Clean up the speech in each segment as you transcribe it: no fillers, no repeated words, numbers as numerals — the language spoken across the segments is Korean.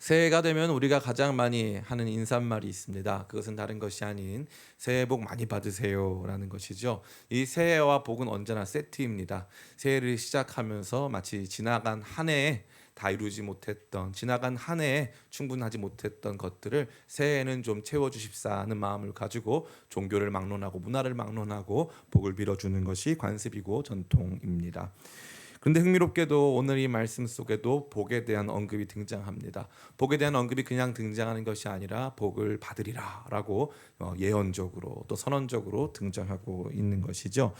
새해가 되면 우리가 가장 많이 하는 인사말이 있습니다. 그것은 다른 것이 아닌 새해 복 많이 받으세요라는 것이죠. 이 새해와 복은 언제나 세트입니다. 새해를 시작하면서 마치 지나간 한 해에 다 이루지 못했던, 지나간 한 해에 충분하지 못했던 것들을 새해에는 좀 채워주십사 하는 마음을 가지고 종교를 막론하고 문화를 막론하고 복을 빌어주는 것이 관습이고 전통입니다. 그런데 흥미롭게도 오늘 이 말씀 속에도 복에 대한 언급이 등장합니다. 복에 대한 언급이 그냥 등장하는 것이 아니라 복을 받으리라라고 예언적으로 또 선언적으로 등장하고 있는 것이죠.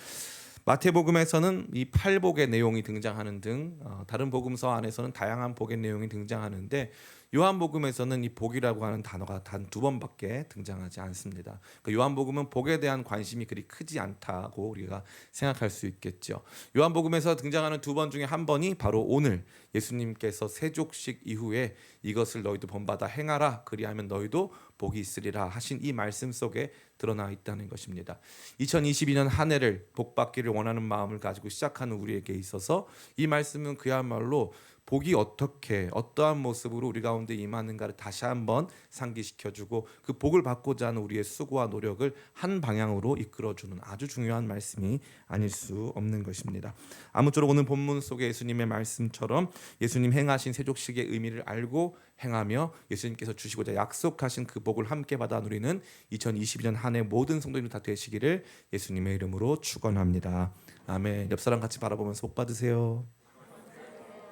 마태복음에서는 이 팔복의 내용이 등장하는 등 다른 복음서 안에서는 다양한 복의 내용이 등장하는데 요한복음에서는 이 복이라고 하는 단어가 단 2번밖에 등장하지 않습니다. 그러니까 요한복음은 복에 대한 관심이 그리 크지 않다고 우리가 생각할 수 있겠죠. 요한복음에서 등장하는 2번 중에 한 번이 바로 오늘 예수님께서 세족식 이후에 이것을 너희도 본받아 행하라 그리하면 너희도 복이 있으리라 하신 이 말씀 속에 드러나 있다는 것입니다. 2022년 한 해를 복받기를 원하는 마음을 가지고 시작하는 우리에게 있어서 이 말씀은 그야말로 복이 어떻게 어떠한 모습으로 우리 가운데 임하는가를 다시 한번 상기시켜주고 그 복을 받고자 하는 우리의 수고와 노력을 한 방향으로 이끌어주는 아주 중요한 말씀이 아닐 수 없는 것입니다. 아무쪼록 오늘 본문 속의 예수님의 말씀처럼 예수님 행하신 세족식의 의미를 알고 행하며 예수님께서 주시고자 약속하신 그 복을 함께 받아 누리는 2022년 한 해 모든 성도님들 다 되시기를 예수님의 이름으로 축원합니다. 아멘. 옆 사람 같이 바라보면서 복 받으세요.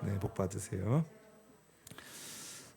네, 복 받으세요.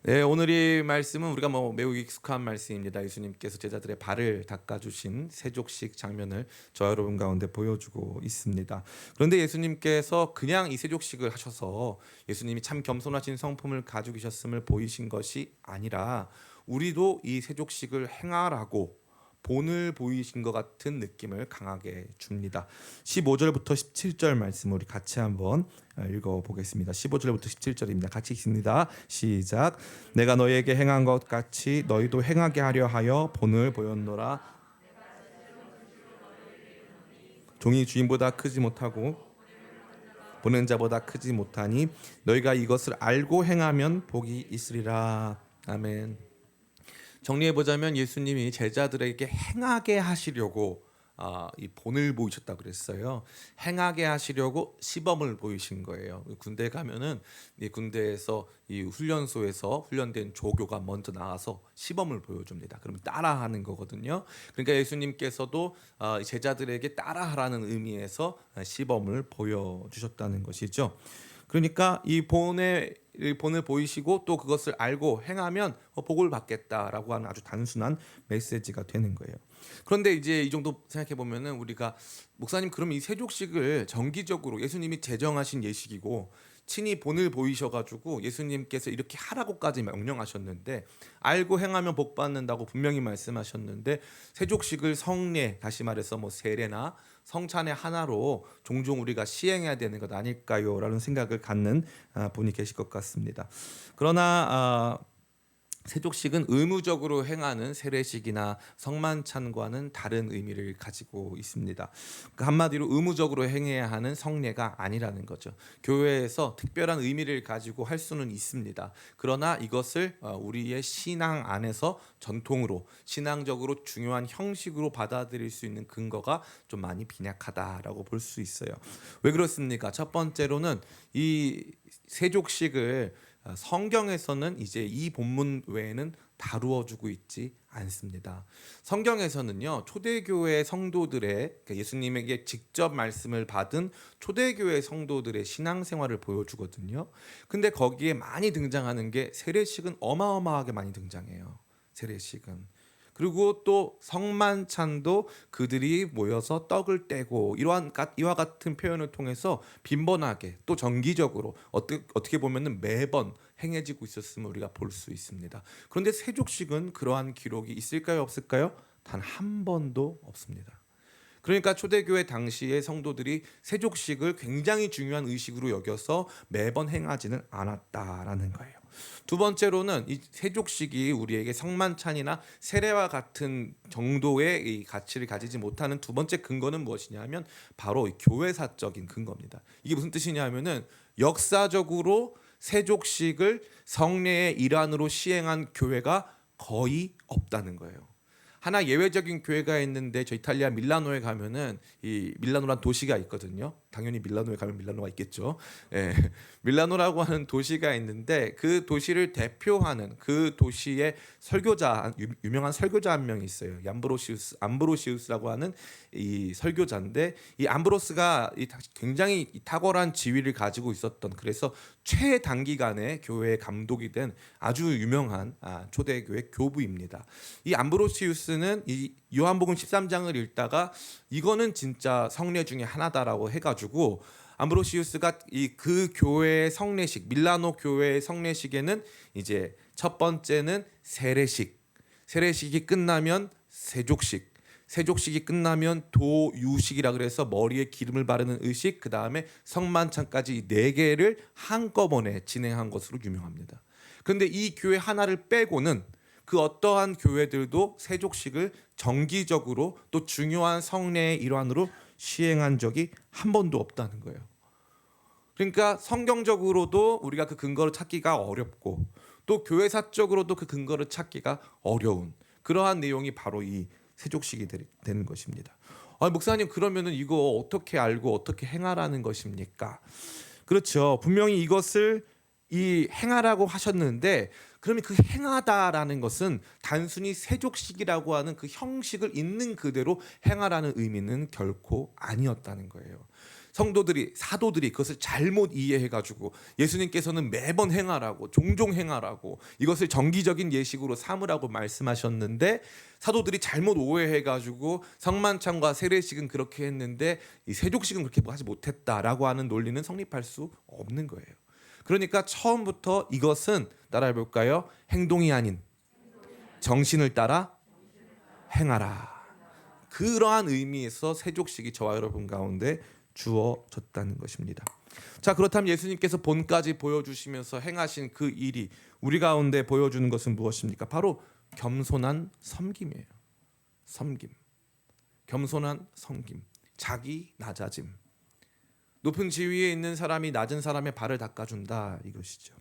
네, 오늘 이 말씀은 우리가 매우 익숙한 말씀입니다. 예수님께서 제자들의 발을 닦아주신 세족식 장면을 저 여러분 가운데 보여주고 있습니다. 그런데 예수님께서 그냥 이 세족식을 하셔서 예수님이 참 겸손하신 성품을 가지고 계셨음을 보이신 것이 아니라 우리도 이 세족식을 행하라고 본을 보이신 것 같은 느낌을 강하게 줍니다. 15절부터 17절 말씀 우리 같이 한번 읽어보겠습니다. 15절부터 17절입니다. 같이 읽습니다. 시작. 내가 너희에게 행한 것 같이 너희도 행하게 하려 하여 본을 보였노라. 종이 주인보다 크지 못하고 보낸 자보다 크지 못하니 너희가 이것을 알고 행하면 복이 있으리라. 아멘. 정리해보자면 예수님이 제자들에게 행하게 하시려고 이 본을 보이셨다 그랬어요. 행하게 하시려고 시범을 보이신 거예요. 군대 가면은 이 군대에서 이 훈련소에서 훈련된 조교가 먼저 나와서 시범을 보여줍니다. 그러면 따라하는 거거든요. 그러니까 예수님께서도 제자들에게 따라하라는 의미에서 시범을 보여주셨다는 것이죠. 그러니까 이 본을 보이시고 또 그것을 알고 행하면 복을 받겠다라고 하는 아주 단순한 메시지가 되는 거예요. 그런데 이제 이 정도 생각해 보면은 우리가 목사님 그럼 이 세족식을 정기적으로 예수님이 제정하신 예식이고 친히 본을 보이셔가지고 예수님께서 이렇게 하라고까지 명령하셨는데 알고 행하면 복 받는다고 분명히 말씀하셨는데 세족식을 성례 다시 말해서 세례나 성찬의 하나로 종종 우리가 시행해야 되는 것 아닐까요? 라는 생각을 갖는 분이 계실 것 같습니다. 그러나 세족식은 의무적으로 행하는 세례식이나 성만찬과는 다른 의미를 가지고 있습니다. 그러니까 한마디로 의무적으로 행해야 하는 성례가 아니라는 거죠. 교회에서 특별한 의미를 가지고 할 수는 있습니다. 그러나 이것을 우리의 신앙 안에서 전통으로 신앙적으로 중요한 형식으로 받아들일 수 있는 근거가 좀 많이 빈약하다라고 볼 수 있어요. 왜 그렇습니까? 첫 번째로는 이 세족식을 성경에서는 이제 이 본문 외에는 다루어주고 있지 않습니다. 성경에서는요 초대교회 성도들의 그러니까 예수님에게 직접 말씀을 받은 초대교회 성도들의 신앙생활을 보여주거든요. 근데 거기에 많이 등장하는 게 세례식은 어마어마하게 많이 등장해요. 세례식은. 그리고 또 성만찬도 그들이 모여서 떡을 떼고 이와 같은 표현을 통해서 빈번하게 또 정기적으로 어떻게 보면은 매번 행해지고 있었음을 우리가 볼 수 있습니다. 그런데 세족식은 그러한 기록이 있을까요, 없을까요? 단 한 번도 없습니다. 그러니까 초대교회 당시의 성도들이 세족식을 굉장히 중요한 의식으로 여겨서 매번 행하지는 않았다라는 거예요. 두 번째로는 이 세족식이 우리에게 성만찬이나 세례와 같은 정도의 이 가치를 가지지 못하는 두 번째 근거는 무엇이냐면 바로 교회사적인 근거입니다. 이게 무슨 뜻이냐면은 역사적으로 세족식을 성례의 일환으로 시행한 교회가 거의 없다는 거예요. 하나 예외적인 교회가 있는데 저 이탈리아 밀라노에 가면은 이 밀라노란 도시가 있거든요. 당연히 밀라노에 가면 밀라노가 있겠죠. 예. 밀라노라고 하는 도시가 있는데 그 도시를 대표하는 그 도시의 설교자, 유명한 설교자 한 명이 있어요. 암브로시우스라고 하는 이 설교자인데, 이 암브로스가 굉장히 탁월한 지위를 가지고 있었던, 그래서 최단기간에 교회의 감독이 된 아주 유명한 초대교회 교부입니다. 이 암브로시우스는 이 요한복음 13장을 읽다가 이거는 진짜 성례 중에 하나다라고 해가지고, 암브로시우스가 그 교회의 성례식, 밀라노 교회의 성례식에는 이제 첫 번째는 세례식이 끝나면 세족식이 끝나면 도유식이라 그래서 머리에 기름을 바르는 의식, 그 다음에 성만찬까지 4개를 한꺼번에 진행한 것으로 유명합니다. 그런데 이 교회 하나를 빼고는 그 어떠한 교회들도 세족식을 정기적으로 또 중요한 성례의 일환으로 시행한 적이 한 번도 없다는 거예요. 그러니까 성경적으로도 우리가 그 근거를 찾기가 어렵고, 또 교회사적으로도 그 근거를 찾기가 어려운 그러한 내용이 바로 이 세족식이 되는 것입니다. 목사님, 그러면은 이거 어떻게 알고 어떻게 행하라는 것입니까? 그렇죠. 분명히 이것을 행하라고 하셨는데, 그러면 그 행하다라는 것은 단순히 세족식이라고 하는 그 형식을 있는 그대로 행하라는 의미는 결코 아니었다는 거예요. 사도들이 그것을 잘못 이해해가지고 예수님께서는 매번 행하라고, 종종 행하라고, 이것을 정기적인 예식으로 삼으라고 말씀하셨는데, 사도들이 잘못 오해해가지고 성만찬과 세례식은 그렇게 했는데 이 세족식은 그렇게 하지 못했다라고 하는 논리는 성립할 수 없는 거예요. 그러니까 처음부터 이것은 따라해볼까요? 행동이 아닌 정신을 따라 행하라. 그러한 의미에서 세족식이 저와 여러분 가운데 주어졌다는 것입니다. 자, 그렇다면 예수님께서 본까지 보여주시면서 행하신 그 일이 우리 가운데 보여주는 것은 무엇입니까? 바로 겸손한 섬김이에요. 겸손한 섬김, 자기 낮아짐. 높은 지위에 있는 사람이 낮은 사람의 발을 닦아준다, 이것이죠.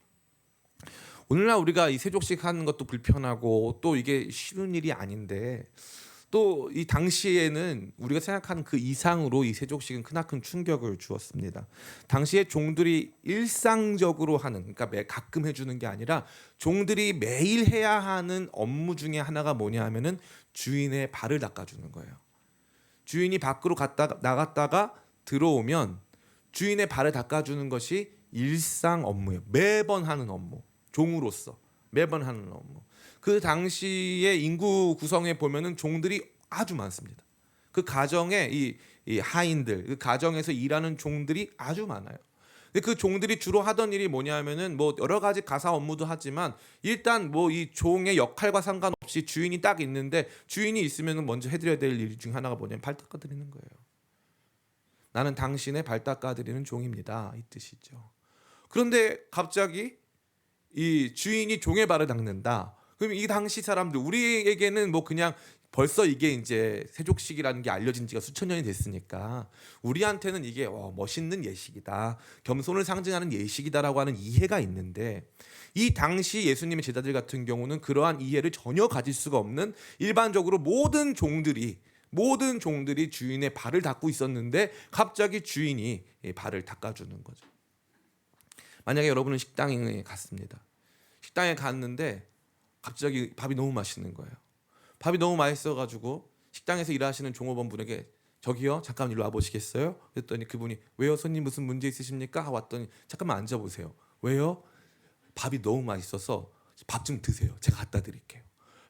오늘날 우리가 이 세족식 하는 것도 불편하고 또 이게 쉬운 일이 아닌데, 또 이 당시에는 우리가 생각하는 그 이상으로 이 세족식은 크나큰 충격을 주었습니다. 당시에 종들이 일상적으로 하는, 그러니까 가끔 해주는 게 아니라 종들이 매일 해야 하는 업무 중에 하나가 뭐냐 하면은 주인의 발을 닦아주는 거예요. 주인이 밖으로 나갔다가 들어오면 주인의 발을 닦아주는 것이 일상 업무예요. 매번 하는 업무, 종으로서 매번 하는 업무. 그 당시의 인구 구성에 보면은 종들이 아주 많습니다. 그 가정에 이 하인들, 그 가정에서 일하는 종들이 아주 많아요. 근데 그 종들이 주로 하던 일이 뭐냐면은 뭐 여러 가지 가사 업무도 하지만, 일단 뭐 이 종의 역할과 상관없이 주인이 딱 있는데, 주인이 있으면은 먼저 해드려야 될 일 중 하나가 뭐냐면 발 닦아드리는 거예요. 나는 당신의 발 닦아드리는 종입니다, 이 뜻이죠. 그런데 갑자기 이 주인이 종의 발을 닦는다. 그럼 이 당시 사람들, 우리에게는 뭐 그냥 벌써 이게 이제 세족식이라는 게 알려진 지가 수천 년이 됐으니까 우리한테는 이게 멋있는 예식이다, 겸손을 상징하는 예식이다라고 하는 이해가 있는데, 이 당시 예수님의 제자들 같은 경우는 그러한 이해를 전혀 가질 수가 없는, 일반적으로 모든 종들이 주인의 발을 닦고 있었는데 갑자기 주인이 발을 닦아주는 거죠. 만약에 여러분은 식당에 갔습니다. 식당에 갔는데 갑자기 밥이 너무 맛있는 거예요. 밥이 너무 맛있어가지고 식당에서 일하시는 종업원분에게 저기요, 잠깐 일로 와보시겠어요? 그랬더니 그분이 왜요? 손님 무슨 문제 있으십니까? 왔더니 잠깐만 앉아보세요. 왜요? 밥이 너무 맛있어서 밥 좀 드세요. 제가 갖다 드릴게요.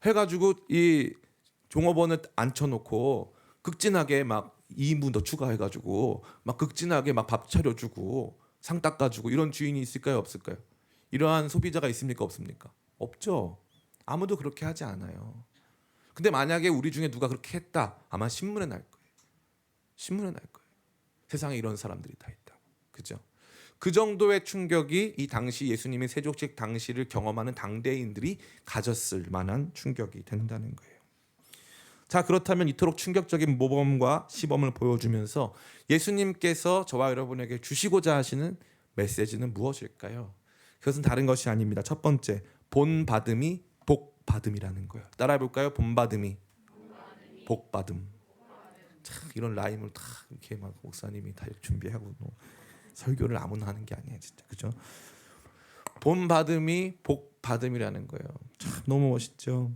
해가지고 이 종업원을 앉혀놓고 극진하게 막 2인분 더 추가해가지고 막 극진하게 막 밥 차려주고 상 닦아주고, 이런 주인이 있을까요? 없을까요? 이러한 소비자가 있습니까? 없습니까? 없죠. 아무도 그렇게 하지 않아요. 근데 만약에 우리 중에 누가 그렇게 했다, 아마 신문에 날 거예요. 세상에 이런 사람들이 다 있다고. 그죠? 그 정도의 충격이 이 당시 예수님의 세족식 당시를 경험하는 당대인들이 가졌을 만한 충격이 된다는 거예요. 자, 그렇다면 이토록 충격적인 모범과 시범을 보여주면서 예수님께서 저와 여러분에게 주시고자 하시는 메시지는 무엇일까요? 그것은 다른 것이 아닙니다. 첫 번째, 본받음이 복받음이라는 거예요. 따라해 볼까요? 본받음이 복받음. 참 이런 라임을 다 이렇게 막 목사님이 다 준비하고 뭐 설교를 아무나 하는 게 아니에요, 진짜. 그죠? 본받음이 복받음이라는 거예요. 참 너무 멋있죠.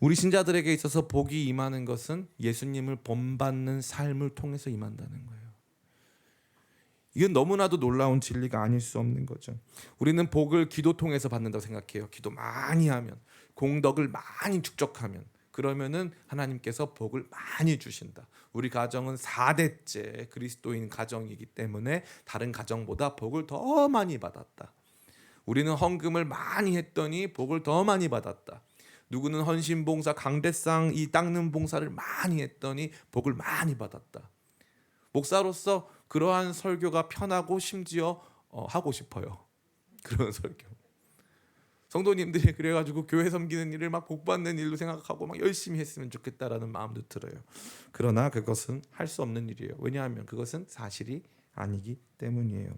우리 신자들에게 있어서 복이 임하는 것은 예수님을 본받는 삶을 통해서 임한다는 거예요. 이건 너무나도 놀라운 진리가 아닐 수 없는 거죠. 우리는 복을 기도 통해서 받는다고 생각해요. 기도 많이 하면, 공덕을 많이 축적하면, 그러면은 하나님께서 복을 많이 주신다. 우리 가정은 4대째 그리스도인 가정이기 때문에 다른 가정보다 복을 더 많이 받았다. 우리는 헌금을 많이 했더니 복을 더 많이 받았다. 누구는 헌신봉사, 강대상 이 닦는 봉사를 많이 했더니 복을 많이 받았다. 목사로서 그러한 설교가 편하고 심지어 하고 싶어요. 그런 설교. 성도님들이 그래가지고 교회 섬기는 일을 막 복받는 일로 생각하고 막 열심히 했으면 좋겠다라는 마음도 들어요. 그러나 그것은 할 수 없는 일이에요. 왜냐하면 그것은 사실이 아니기 때문이에요.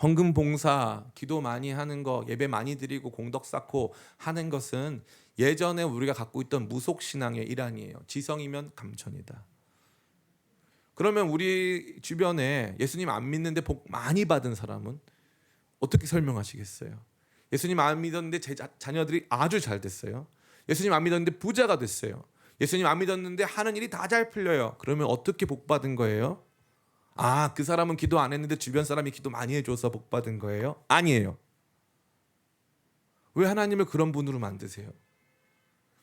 헌금 봉사, 기도 많이 하는 거, 예배 많이 드리고 공덕 쌓고 하는 것은 예전에 우리가 갖고 있던 무속 신앙의 일환이에요. 지성이면 감천이다. 그러면 우리 주변에 예수님 안 믿는데 복 많이 받은 사람은 어떻게 설명하시겠어요? 예수님 안 믿었는데 제 자녀들이 아주 잘 됐어요. 예수님 안 믿었는데 부자가 됐어요. 예수님 안 믿었는데 하는 일이 다 잘 풀려요. 그러면 어떻게 복 받은 거예요? 아, 그 사람은 기도 안 했는데 주변 사람이 기도 많이 해줘서 복 받은 거예요? 아니에요. 왜 하나님을 그런 분으로 만드세요?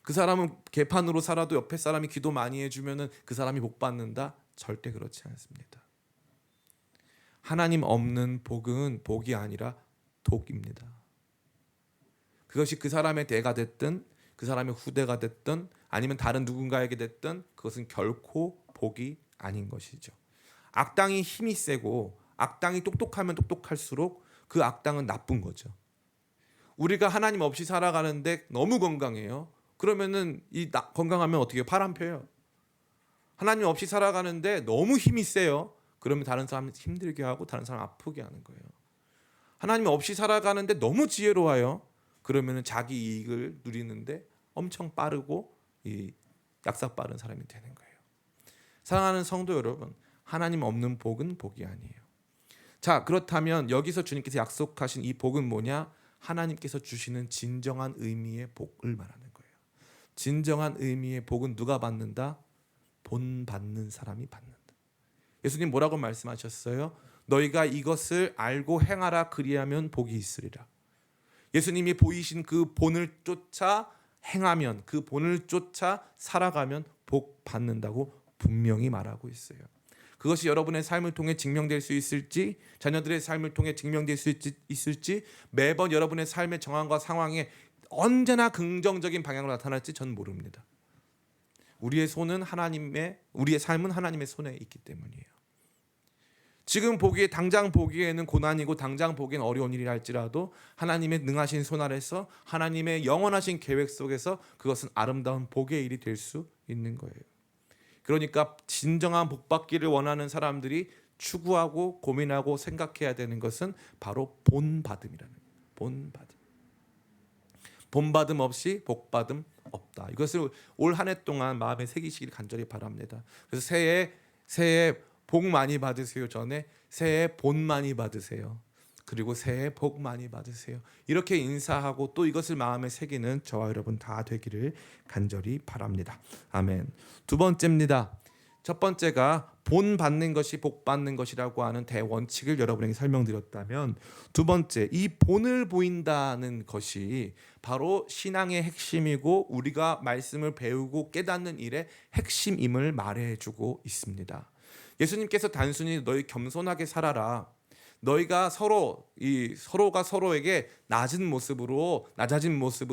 그 사람은 개판으로 살아도 옆에 사람이 기도 많이 해주면은 그 사람이 복 받는다? 절대 그렇지 않습니다. 하나님 없는 복은 복이 아니라 독입니다. 그것이 그 사람의 대가 됐든 그 사람의 후대가 됐든 아니면 다른 누군가에게 됐든 그것은 결코 복이 아닌 것이죠. 악당이 힘이 세고 악당이 똑똑하면 똑똑할수록 그 악당은 나쁜 거죠. 우리가 하나님 없이 살아가는데 너무 건강해요. 그러면은 건강하면 어떻게 해요? 팔 안 펴요. 하나님 없이 살아가는데 너무 힘이 세요. 그러면 다른 사람 힘들게 하고 다른 사람 아프게 하는 거예요. 하나님 없이 살아가는데 너무 지혜로워요. 그러면 자기 이익을 누리는데 엄청 빠르고 약삭 빠른 사람이 되는 거예요. 사랑하는 성도 여러분, 하나님 없는 복은 복이 아니에요. 자, 그렇다면 여기서 주님께서 약속하신 이 복은 뭐냐? 하나님께서 주시는 진정한 의미의 복을 말하는 거예요. 진정한 의미의 복은 누가 받는다? 본 받는 사람이 받는다. 예수님 뭐라고 말씀하셨어요? 너희가 이것을 알고 행하라 그리하면 복이 있으리라. 예수님이 보이신 그 본을 쫓아 행하면, 그 본을 쫓아 살아가면 복 받는다고 분명히 말하고 있어요. 그것이 여러분의 삶을 통해 증명될 수 있을지, 자녀들의 삶을 통해 증명될 수 있을지, 매번 여러분의 삶의 정황과 상황에 언제나 긍정적인 방향으로 나타날지 저는 모릅니다. 우리의 삶은 하나님의 손에 있기 때문이에요. 지금 당장 보기에는 고난이고 당장 보기엔 어려운 일이라 할지라도 하나님의 능하신 손 아래서 하나님의 영원하신 계획 속에서 그것은 아름다운 복의 일이 될 수 있는 거예요. 그러니까 진정한 복 받기를 원하는 사람들이 추구하고 고민하고 생각해야 되는 것은 바로 본받음이라는 거예요. 본받음. 본받음 없이 복받음 없다. 이것을 올 한 해 동안 마음에 새기시길 간절히 바랍니다. 그래서 새해 복 많이 받으세요. 전에 새해 본 많이 받으세요. 그리고 새해 복 많이 받으세요. 이렇게 인사하고 또 이것을 마음에 새기는 저와 여러분 다 되기를 간절히 바랍니다. 아멘. 두 번째입니다. 첫 번째가 본 받는 것이 복 받는 것이라고 하는 대원칙을 여러분에게 설명드렸다면, 두 번째, 이 본을 보인다는 것이 바로 신앙의 핵심이고 우리가 말씀을 배우고 깨닫는 일의 핵심임을 말해주고 있습니다. 예수님께서 단순히 너희 겸손하게 살아라, 너희가 서로가 서로에게 낮아진 모습으로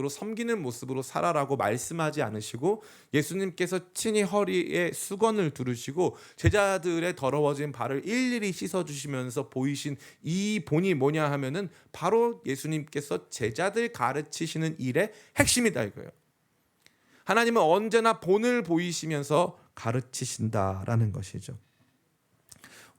섬기는 모습으로 살아라고 말씀하지 않으시고, 예수님께서 친히 허리에 수건을 두르시고 제자들의 더러워진 발을 일일이 씻어주시면서 보이신 이 본이 뭐냐 하면은 바로 예수님께서 제자들 가르치시는 일의 핵심이다 이거예요. 하나님은 언제나 본을 보이시면서 가르치신다라는 것이죠.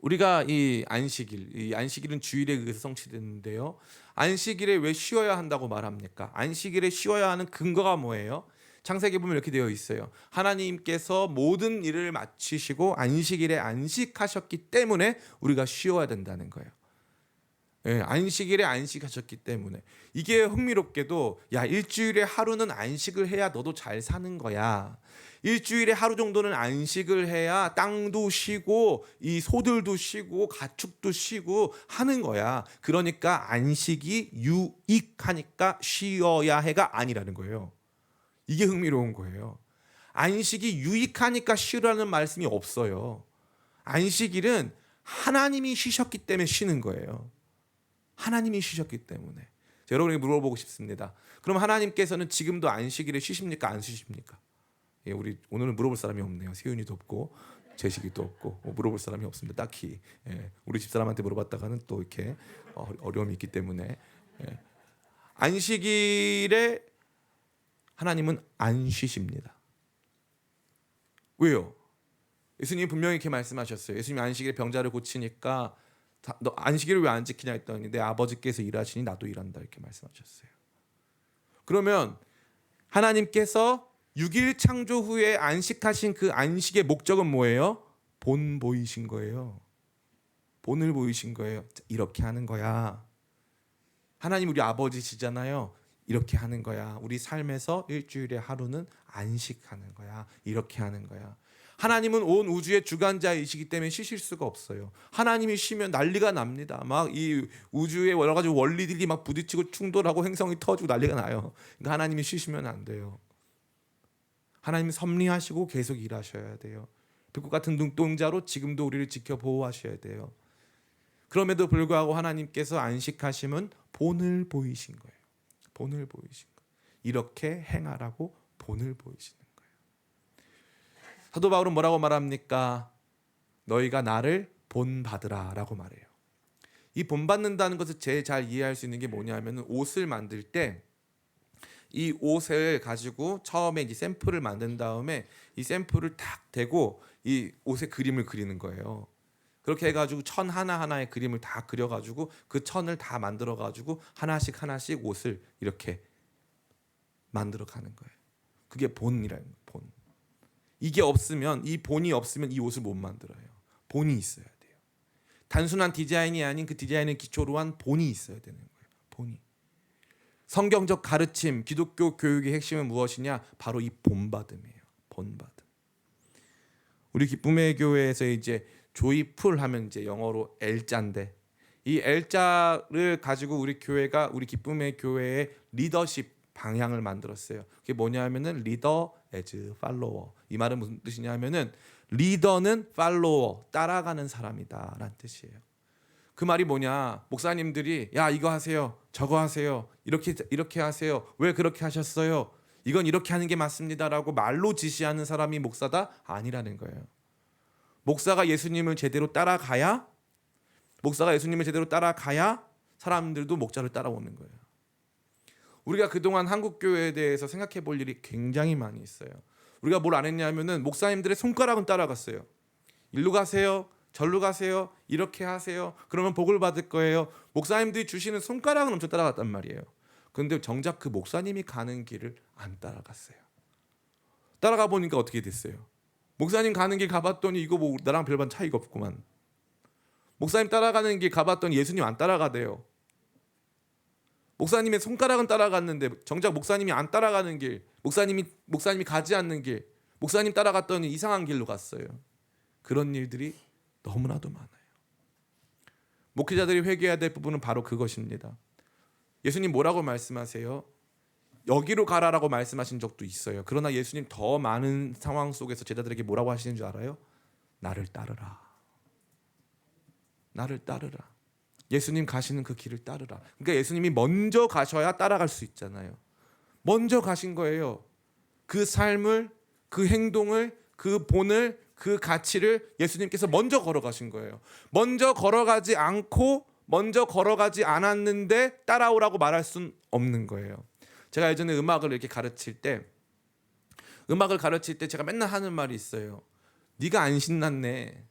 우리가 이 안식일은 주일에 의해서 성취됐는데요. 안식일에 왜 쉬어야 한다고 말합니까? 안식일에 쉬어야 하는 근거가 뭐예요? 창세기 보면 이렇게 되어 있어요. 하나님께서 모든 일을 마치시고 안식일에 안식하셨기 때문에 우리가 쉬어야 된다는 거예요. 예, 안식일에 안식하셨기 때문에. 이게 흥미롭게도 야, 일주일에 하루는 안식을 해야 너도 잘 사는 거야. 일주일에 하루 정도는 안식을 해야 땅도 쉬고 이 소들도 쉬고 가축도 쉬고 하는 거야. 그러니까 안식이 유익하니까 쉬어야 해가 아니라는 거예요. 이게 흥미로운 거예요. 안식이 유익하니까 쉬라는 말씀이 없어요. 안식일은 하나님이 쉬셨기 때문에 쉬는 거예요. 하나님이 쉬셨기 때문에. 자, 여러분에게 물어보고 싶습니다. 그럼 하나님께서는 지금도 안식일에 쉬십니까? 안 쉬십니까? 예, 우리 오늘은 물어볼 사람이 없네요. 세윤이도 없고 재식이도 없고 물어볼 사람이 없습니다. 딱히. 예, 우리 집사람한테 물어봤다가는 또 이렇게 어려움이 있기 때문에. 예. 안식일에 하나님은 안 쉬십니다. 왜요? 예수님이 분명히 이렇게 말씀하셨어요. 예수님이 안식일에 병자를 고치니까 너 안식일을 왜 안 지키냐 했더니 내 아버지께서 일하시니 나도 일한다 이렇게 말씀하셨어요. 그러면 하나님께서 6일 창조 후에 안식하신 그 안식의 목적은 뭐예요? 본 보이신 거예요. 본을 보이신 거예요. 이렇게 하는 거야. 하나님 우리 아버지시잖아요. 이렇게 하는 거야. 우리 삶에서 일주일에 하루는 안식하는 거야. 이렇게 하는 거야. 하나님은 온 우주의 주관자이시기 때문에 쉬실 수가 없어요. 하나님이 쉬면 난리가 납니다. 막 이 우주의 여러 가지 원리들이 막 부딪히고 충돌하고 행성이 터지고 난리가 나요. 그러니까 하나님이 쉬시면 안 돼요. 하나님 섭리하시고 계속 일하셔야 돼요. 불꽃 같은 눈동자로 지금도 우리를 지켜 보호하셔야 돼요. 그럼에도 불구하고 하나님께서 안식하심은 본을 보이신 거예요. 본을 보이신 거예요. 이렇게 행하라고 본을 보이시는 거예요. 사도 바울은 뭐라고 말합니까? 너희가 나를 본받으라라고 말해요. 이 본받는다는 것을 제일 잘 이해할 수 있는 게 뭐냐면 옷을 만들 때 이 옷을 가지고 처음에 이제 샘플을 만든 다음에 이 샘플을 탁 대고 이 옷에 그림을 그리는 거예요. 그렇게 해가지고 천 하나하나의 그림을 다 그려가지고 그 천을 다 만들어가지고 하나씩 하나씩 옷을 이렇게 만들어가는 거예요. 그게 본이라는 거예요. 본. 이게 없으면 이 본이 없으면 이 옷을 못 만들어요. 본이 있어야 돼요. 단순한 디자인이 아닌 그 디자인을 기초로 한 본이 있어야 되는 거예요. 본이. 성경적 가르침, 기독교 교육의 핵심은 무엇이냐? 바로 이 본받음이에요. 본받음. 우리 기쁨의 교회에서 이제 조이풀 하면 이제 영어로 L자인데 이 L자를 가지고 우리 교회가 우리 기쁨의 교회의 리더십 방향을 만들었어요. 그게 뭐냐면은 리더 as follower. 이 말은 무슨 뜻이냐면은 리더는 팔로워, 따라가는 사람이다라는 뜻이에요. 그 말이 뭐냐? 목사님들이 야 이거 하세요, 저거 하세요, 이렇게 하세요. 왜 그렇게 하셨어요? 이건 이렇게 하는 게 맞습니다라고 말로 지시하는 사람이 목사다? 아니라는 거예요. 목사가 예수님을 제대로 따라가야 사람들도 목자를 따라오는 거예요. 우리가 그동안 한국교회에 대해서 생각해 볼 일이 굉장히 많이 있어요. 우리가 뭘 안 했냐면은 목사님들의 손가락은 따라갔어요. 일로 가세요, 절로 가세요, 이렇게 하세요. 그러면 복을 받을 거예요. 목사님들이 주시는 손가락은 엄청 따라갔단 말이에요. 그런데 정작 그 목사님이 가는 길을 안 따라갔어요. 따라가 보니까 어떻게 됐어요? 목사님 가는 길 가봤더니 이거 뭐 나랑 별반 차이가 없구만. 목사님 따라가는 길 가봤더니 예수님 안 따라가대요. 목사님의 손가락은 따라갔는데 정작 목사님이 안 따라가는 길, 목사님이 가지 않는 길, 목사님 따라갔더니 이상한 길로 갔어요. 그런 일들이 너무나도 많아요. 목회자들이 회개해야 될 부분은 바로 그것입니다. 예수님 뭐라고 말씀하세요? 여기로 가라라고 말씀하신 적도 있어요. 그러나 예수님 더 많은 상황 속에서 제자들에게 뭐라고 하시는 줄 알아요? 나를 따르라. 나를 따르라. 예수님 가시는 그 길을 따르라. 그러니까 예수님이 먼저 가셔야 따라갈 수 있잖아요. 먼저 가신 거예요. 그 삶을, 그 행동을, 그 본을, 그 가치를 예수님께서 먼저 걸어가신 거예요. 먼저 걸어가지 않았는데 따라오라고 말할 수는 없는 거예요. 제가 예전에 음악을 가르칠 때 제가 맨날 하는 말이 있어요. 네가 안 신났네.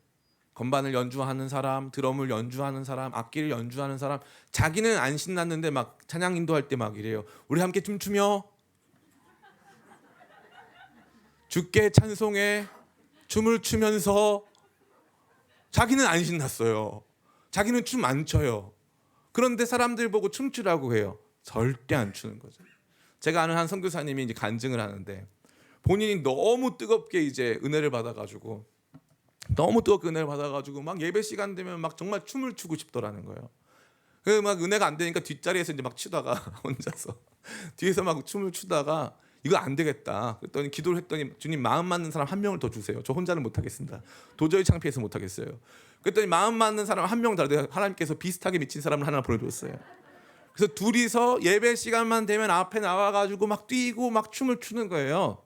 건반을 연주하는 사람, 드럼을 연주하는 사람, 악기를 연주하는 사람, 자기는 안 신났는데 막 찬양 인도할 때 막 이래요. 우리 함께 춤추며 주께 찬송해, 춤을 추면서. 자기는 안 신났어요. 자기는 춤 안 춰요. 그런데 사람들 보고 춤추라고 해요. 절대 안 추는 거죠. 제가 아는 한 선교사님이 이제 간증을 하는데, 본인이 너무 뜨겁게 이제 은혜를 받아가지고 막 예배 시간 되면 막 정말 춤을 추고 싶더라는 거예요. 그 막 은혜가 안 되니까 뒷자리에서 이제 막 추다가 혼자서 뒤에서 막 춤을 추다가 이거 안 되겠다. 그랬더니 기도를 했더니 주님 마음 맞는 사람 한 명을 더 주세요. 저 혼자는 못 하겠습니다. 도저히 창피해서 못 하겠어요. 그랬더니 마음 맞는 사람 한 명 더, 하나님께서 비슷하게 미친 사람을 하나 보내줬어요. 그래서 둘이서 예배 시간만 되면 앞에 나와가지고 막 뛰고 막 춤을 추는 거예요.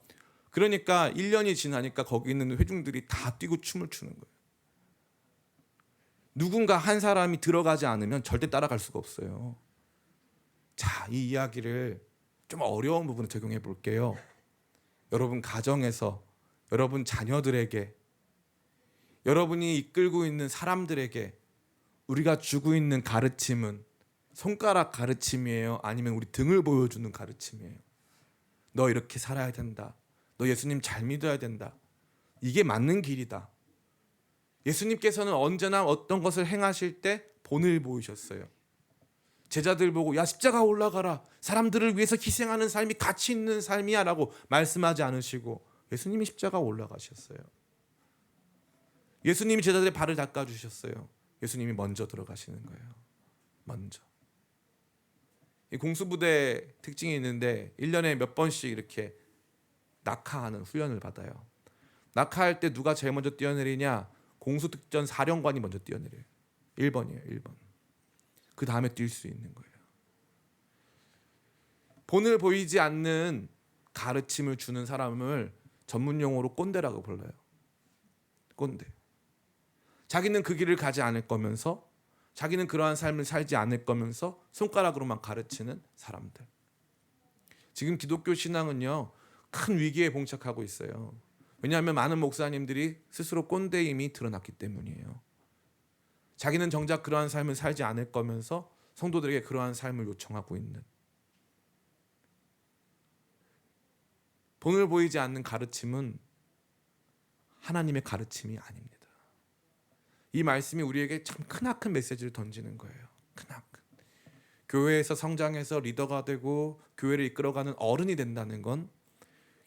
그러니까 1년이 지나니까 거기 있는 회중들이 다 뛰고 춤을 추는 거예요. 누군가 한 사람이 들어가지 않으면 절대 따라갈 수가 없어요. 자, 이 이야기를 좀 어려운 부분을 적용해 볼게요. 여러분 가정에서, 여러분 자녀들에게, 여러분이 이끌고 있는 사람들에게 우리가 주고 있는 가르침은 손가락 가르침이에요? 아니면 우리 등을 보여주는 가르침이에요? 너 이렇게 살아야 된다. 너 예수님 잘 믿어야 된다. 이게 맞는 길이다. 예수님께서는 언제나 어떤 것을 행하실 때 본을 보이셨어요. 제자들 보고 야 십자가 올라가라. 사람들을 위해서 희생하는 삶이 가치 있는 삶이야 라고 말씀하지 않으시고 예수님이 십자가 올라가셨어요. 예수님이 제자들의 발을 닦아주셨어요. 예수님이 먼저 들어가시는 거예요. 먼저. 이 공수부대 특징이 있는데 1년에 몇 번씩 이렇게 낙하하는 훈련을 받아요. 낙하할 때 누가 제일 먼저 뛰어내리냐? 공수특전 사령관이 먼저 뛰어내려요. 1번이에요. 1번. 그 다음에 뛸 수 있는 거예요. 본을 보이지 않는 가르침을 주는 사람을 전문 용어로 꼰대라고 불러요. 꼰대. 자기는 그 길을 가지 않을 거면서, 자기는 그러한 삶을 살지 않을 거면서 손가락으로만 가르치는 사람들. 지금 기독교 신앙은요, 큰 위기에 봉착하고 있어요. 왜냐하면 많은 목사님들이 스스로 꼰대임이 드러났기 때문이에요. 자기는 정작 그러한 삶을 살지 않을 거면서 성도들에게 그러한 삶을 요청하고 있는, 본을 보이지 않는 가르침은 하나님의 가르침이 아닙니다. 이 말씀이 우리에게 참 크나큰 메시지를 던지는 거예요. 크나큰. 교회에서 성장해서 리더가 되고 교회를 이끌어가는 어른이 된다는 건,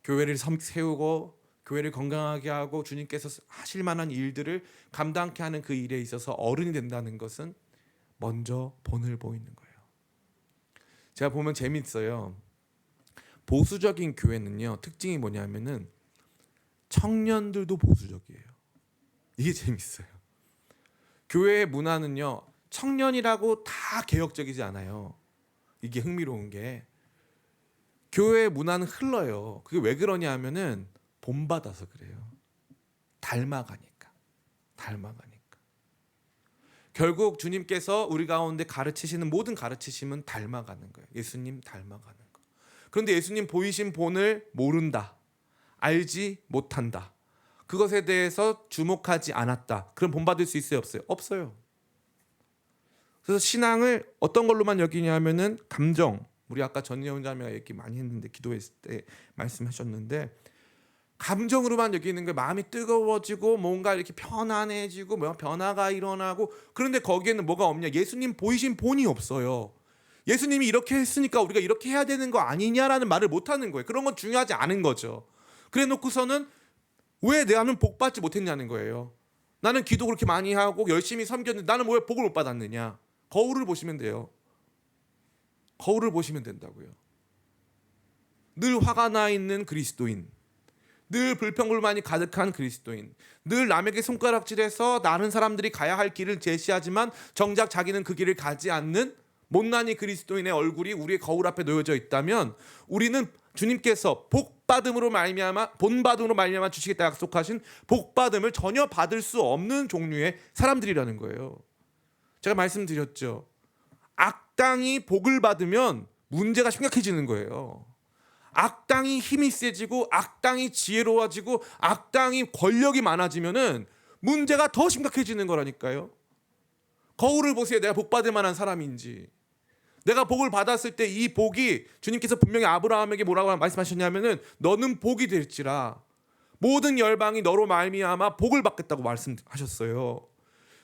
교회를 세우고 교회를 건강하게 하고 주님께서 하실 만한 일들을 감당케 하는 그 일에 있어서 어른이 된다는 것은 먼저 본을 보이는 거예요. 제가 보면 재밌어요. 보수적인 교회는요, 특징이 뭐냐면은 청년들도 보수적이에요. 이게 재밌어요. 교회의 문화는요, 청년이라고 다 개혁적이지 않아요. 이게 흥미로운 게, 교회의 문화는 흘러요. 그게 왜 그러냐 하면은 본받아서 그래요. 닮아가니까. 결국 주님께서 우리 가운데 가르치시는 모든 가르치심은 닮아가는 거예요. 예수님 닮아가는 거. 그런데 예수님 보이신 본을 모른다. 알지 못한다. 그것에 대해서 주목하지 않았다. 그럼 본받을 수 있어요? 없어요? 없어요. 그래서 신앙을 어떤 걸로만 여기냐 하면은 감정. 우리 아까 전예훈 자매가 얘기 많이 했는데, 기도했을 때 말씀하셨는데, 감정으로만 여기는 거예요. 마음이 뜨거워지고 뭔가 이렇게 편안해지고 뭐 변화가 일어나고. 그런데 거기에는 뭐가 없냐? 예수님 보이신 본이 없어요. 예수님이 이렇게 했으니까 우리가 이렇게 해야 되는 거 아니냐라는 말을 못하는 거예요. 그런 건 중요하지 않은 거죠. 그래 놓고서는 왜 나는 복 받지 못했냐는 거예요. 나는 기도 그렇게 많이 하고 열심히 섬겼는데 나는 왜 복을 못 받았느냐? 거울을 보시면 돼요. 거울을 보시면 된다고요. 늘 화가 나 있는 그리스도인, 늘 불평불만이 가득한 그리스도인, 늘 남에게 손가락질해서 다른 사람들이 가야 할 길을 제시하지만 정작 자기는 그 길을 가지 않는 못난이 그리스도인의 얼굴이 우리의 거울 앞에 놓여져 있다면, 우리는 주님께서 본받음으로 말미암아 주시겠다 약속하신 복받음을 전혀 받을 수 없는 종류의 사람들이라는 거예요. 제가 말씀드렸죠. 악당이 복을 받으면 문제가 심각해지는 거예요. 악당이 힘이 세지고 악당이 지혜로워지고 악당이 권력이 많아지면은 문제가 더 심각해지는 거라니까요. 거울을 보세요. 내가 복 받을 만한 사람인지. 내가 복을 받았을 때 이 복이 주님께서 분명히 아브라함에게 뭐라고 말씀하셨냐면은 너는 복이 될지라 모든 열방이 너로 말미암아 복을 받겠다고 말씀하셨어요.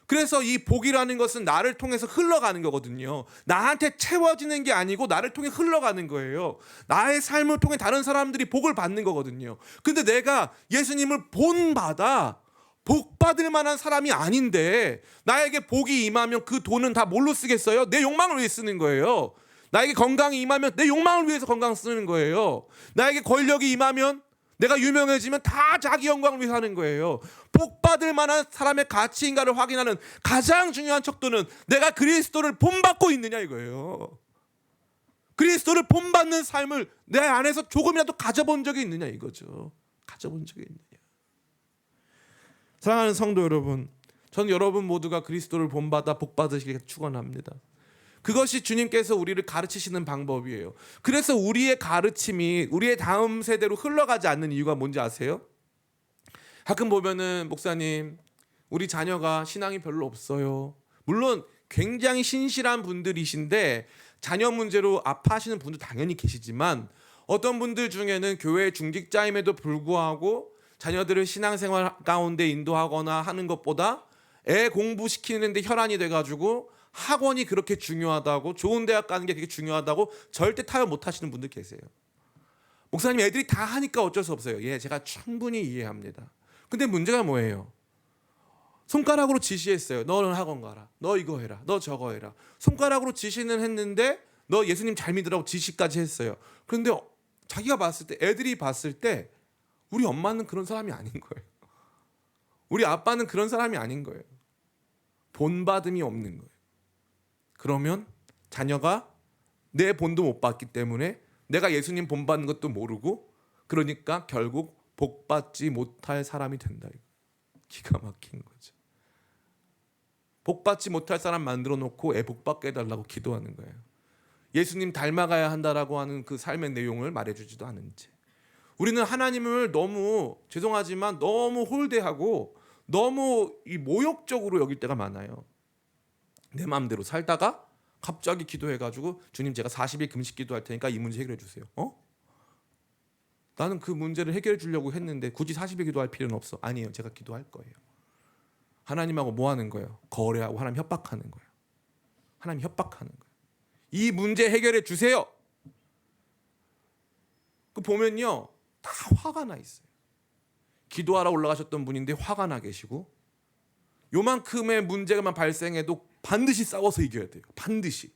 그래서 이 복이라는 것은 나를 통해서 흘러가는 거거든요. 나한테 채워지는 게 아니고 나를 통해 흘러가는 거예요. 나의 삶을 통해 다른 사람들이 복을 받는 거거든요. 근데 내가 예수님을 본받아 복 받을 만한 사람이 아닌데 나에게 복이 임하면 그 돈은 다 뭘로 쓰겠어요? 내 욕망을 위해 쓰는 거예요. 나에게 건강이 임하면 내 욕망을 위해서 건강 쓰는 거예요. 나에게 권력이 임하면 내가 유명해지면 다 자기 영광을 위해 하는 거예요. 복 받을 만한 사람의 가치인가를 확인하는 가장 중요한 척도는 내가 그리스도를 본받고 있느냐 이거예요. 그리스도를 본받는 삶을 내 안에서 조금이라도 가져본 적이 있느냐 이거죠. 가져본 적이 있느냐. 사랑하는 성도 여러분, 저는 여러분 모두가 그리스도를 본받아 복 받으시길 축원합니다. 그것이 주님께서 우리를 가르치시는 방법이에요. 그래서 우리의 가르침이 우리의 다음 세대로 흘러가지 않는 이유가 뭔지 아세요? 가끔 보면은 목사님, 우리 자녀가 신앙이 별로 없어요. 물론 굉장히 신실한 분들이신데 자녀 문제로 아파하시는 분도 당연히 계시지만 어떤 분들 중에는 교회 중직자임에도 불구하고 자녀들을 신앙생활 가운데 인도하거나 하는 것보다 애 공부시키는데 혈안이 돼가지고 학원이 그렇게 중요하다고 좋은 대학 가는 게 되게 중요하다고 절대 타협 못 하시는 분들 계세요. 목사님 애들이 다 하니까 어쩔 수 없어요. 예, 제가 충분히 이해합니다. 근데 문제가 뭐예요? 손가락으로 지시했어요. 너는 학원 가라. 너 이거 해라. 너 저거 해라. 손가락으로 지시는 했는데 너 예수님 잘 믿으라고 지시까지 했어요. 그런데 자기가 봤을 때 애들이 봤을 때 우리 엄마는 그런 사람이 아닌 거예요. 우리 아빠는 그런 사람이 아닌 거예요. 본받음이 없는 거예요. 그러면 자녀가 내 본도 못 받기 때문에 내가 예수님 본받는 것도 모르고 그러니까 결국 복받지 못할 사람이 된다. 기가 막힌 거죠. 복받지 못할 사람 만들어 놓고 애 복받게 해달라고 기도하는 거예요. 예수님 닮아가야 한다라고 하는 그 삶의 내용을 말해주지도 않은 채 우리는 하나님을 너무 죄송하지만 너무 홀대하고 너무 이 모욕적으로 여길 때가 많아요. 내 마음대로 살다가 갑자기 기도해가지고 주님 제가 40일 금식 기도할 테니까 이 문제 해결해 주세요. 나는 그 문제를 해결해 주려고 했는데 굳이 40일 기도할 필요는 없어. 아니에요. 제가 기도할 거예요. 하나님하고 뭐 하는 거예요? 거래하고 하나님 협박하는 거예요. 하나님 협박하는 거예요. 이 문제 해결해 주세요. 그 보면요. 다 화가 나 있어요. 기도하러 올라가셨던 분인데 화가 나 계시고 요만큼의 문제가만 발생해도 반드시 싸워서 이겨야 돼요. 반드시.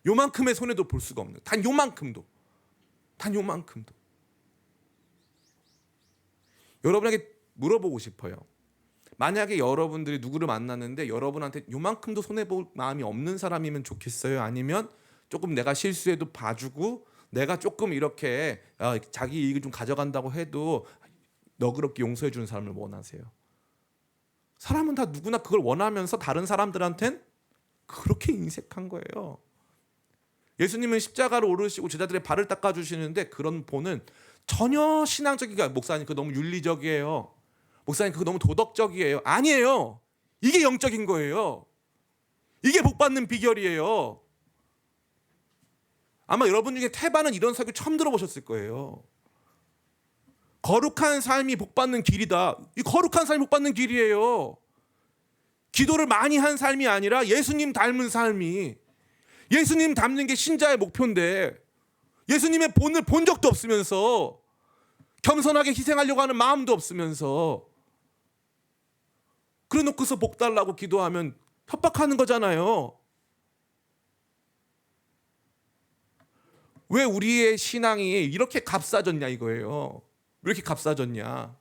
요만큼의 손해도 볼 수가 없는. 단 요만큼도. 여러분에게 물어보고 싶어요. 만약에 여러분들이 누구를 만났는데 여러분한테 요만큼도 손해볼 마음이 없는 사람이면 좋겠어요? 아니면 조금 내가 실수해도 봐주고 내가 조금 이렇게 자기 이익을 좀 가져간다고 해도 너그럽게 용서해 주는 사람을 원하세요? 사람은 다 누구나 그걸 원하면서 다른 사람들한텐 그렇게 인색한 거예요. 예수님은 십자가를 오르시고 제자들의 발을 닦아주시는데 그런 본은 전혀 신앙적이가 목사님 그거 너무 윤리적이에요. 목사님 그거 너무 도덕적이에요. 아니에요. 이게 영적인 거예요. 이게 복받는 비결이에요. 아마 여러분 중에 태반은 이런 설교 처음 들어보셨을 거예요. 거룩한 삶이 복받는 길이다. 이 거룩한 삶이 복받는 길이에요. 기도를 많이 한 삶이 아니라 예수님 닮은 삶이 예수님 닮는 게 신자의 목표인데 예수님의 본을 본 적도 없으면서 겸손하게 희생하려고 하는 마음도 없으면서 그래 놓고서 복 달라고 기도하면 협박하는 거잖아요. 왜 우리의 신앙이 이렇게 값싸졌냐 이거예요. 왜 이렇게 값싸졌냐.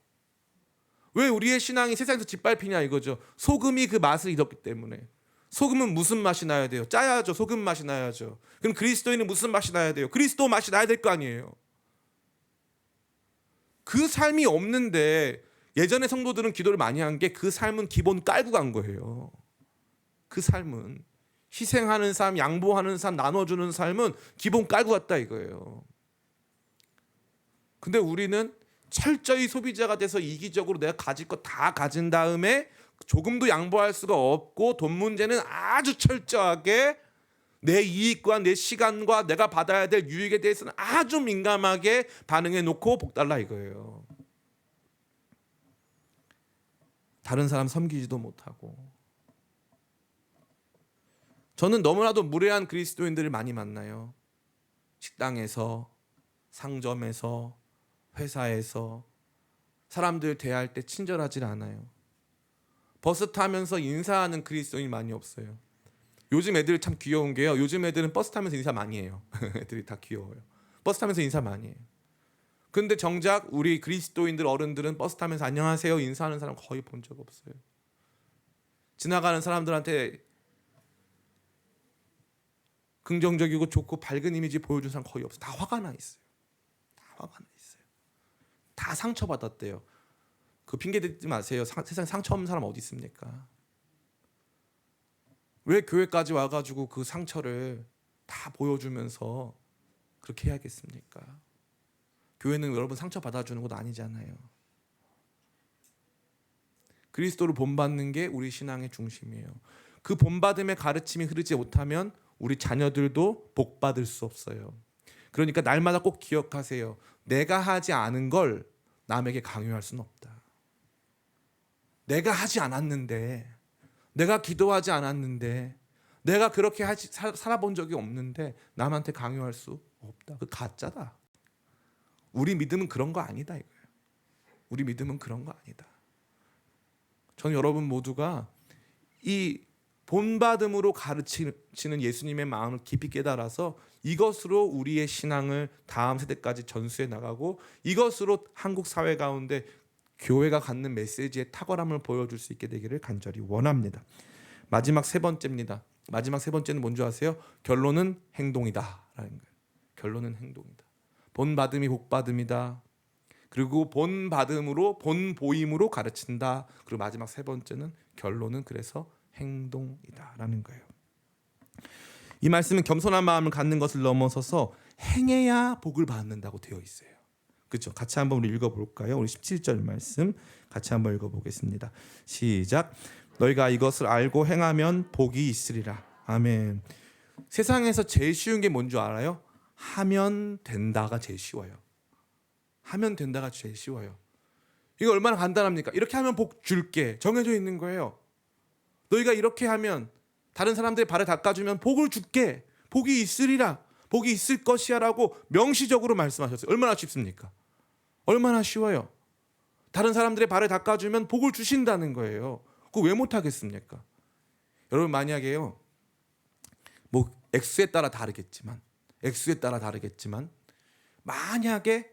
왜 우리의 신앙이 세상에서 짓밟히냐 이거죠. 소금이 그 맛을 잃었기 때문에. 소금은 무슨 맛이 나야 돼요? 짜야죠. 소금 맛이 나야죠. 그럼 그리스도인은 무슨 맛이 나야 돼요? 그리스도 맛이 나야 될 거 아니에요. 그 삶이 없는데 예전에 성도들은 기도를 많이 한 게 그 삶은 기본 깔고 간 거예요. 그 삶은 희생하는 삶, 양보하는 삶, 나눠주는 삶은 기본 깔고 갔다 이거예요. 근데 우리는 철저히 소비자가 돼서 이기적으로 내가 가질 거 다 가진 다음에 조금도 양보할 수가 없고, 돈 문제는 아주 철저하게 내 이익과 내 시간과 내가 받아야 될 유익에 대해서는 아주 민감하게 반응해 놓고 복 달라 이거예요. 다른 사람 섬기지도 못하고. 저는 너무나도 무례한 그리스도인들을 많이 만나요. 식당에서, 상점에서, 회사에서 사람들 대할 때 친절하지 않아요. 버스 타면서 인사하는 그리스도인이 많이 없어요. 요즘 애들 참 귀여운 게요. 요즘 애들은 버스 타면서 인사 많이 해요. 애들이 다 귀여워요. 버스 타면서 인사 많이 해요. 근데 정작 우리 그리스도인들 어른들은 버스 타면서 안녕하세요 인사하는 사람 거의 본 적 없어요. 지나가는 사람들한테 긍정적이고 좋고 밝은 이미지 보여준 사람 거의 없어요. 다 화가 나 있어요. 다 화가 나 있어요. 다 상처받았대요. 그 핑계 대지 마세요. 세상에 상처 없는 사람 어디 있습니까? 왜 교회까지 와가지고 그 상처를 다 보여주면서 그렇게 해야겠습니까? 교회는 여러분 상처 받아주는 곳 아니잖아요. 그리스도를 본받는 게 우리 신앙의 중심이에요. 그 본받음의 가르침이 흐르지 못하면 우리 자녀들도 복받을 수 없어요. 그러니까 날마다 꼭 기억하세요. 내가 하지 않은 걸 남에게 강요할 수는 없다. 내가 하지 않았는데, 내가 기도하지 않았는데, 내가 그렇게 살아본 적이 없는데 남한테 강요할 수 없다. 그 가짜다. 우리 믿음은 그런 거 아니다 이거예요. 우리 믿음은 그런 거 아니다. 저는 여러분 모두가 이 본받음으로 가르치는 예수님의 마음을 깊이 깨달아서 이것으로 우리의 신앙을 다음 세대까지 전수해 나가고, 이것으로 한국 사회 가운데 교회가 갖는 메시지의 탁월함을 보여줄 수 있게 되기를 간절히 원합니다. 마지막 세 번째입니다. 마지막 세 번째는 뭔지 아세요? 결론은 행동이다 라는 거예요. 결론은 행동이다. 본받음이 복받음이다. 그리고 본받음으로 본보임으로 가르친다. 그리고 마지막 세 번째는 결론은 그래서 행동이다라는 거예요. 이 말씀은 겸손한 마음을 갖는 것을 넘어서서 행해야 복을 받는다고 되어 있어요. 그렇죠? 같이 한번 우리 읽어볼까요? 우리 17절 말씀 같이 한번 읽어보겠습니다. 시작. 너희가 이것을 알고 행하면 복이 있으리라. 아멘. 세상에서 제일 쉬운 게 뭔지 알아요? 하면 된다가 제일 쉬워요. 하면 된다가 제일 쉬워요. 이거 얼마나 간단합니까? 이렇게 하면 복 줄게. 정해져 있는 거예요. 너희가 이렇게 하면, 다른 사람들의 발을 닦아주면 복을 줄게. 복이 있으리라. 복이 있을 것이야 라고 명시적으로 말씀하셨어요. 얼마나 쉽습니까? 얼마나 쉬워요. 다른 사람들의 발을 닦아주면 복을 주신다는 거예요. 그거 왜 못하겠습니까? 여러분 만약에요, 뭐 액수에 따라 다르겠지만 만약에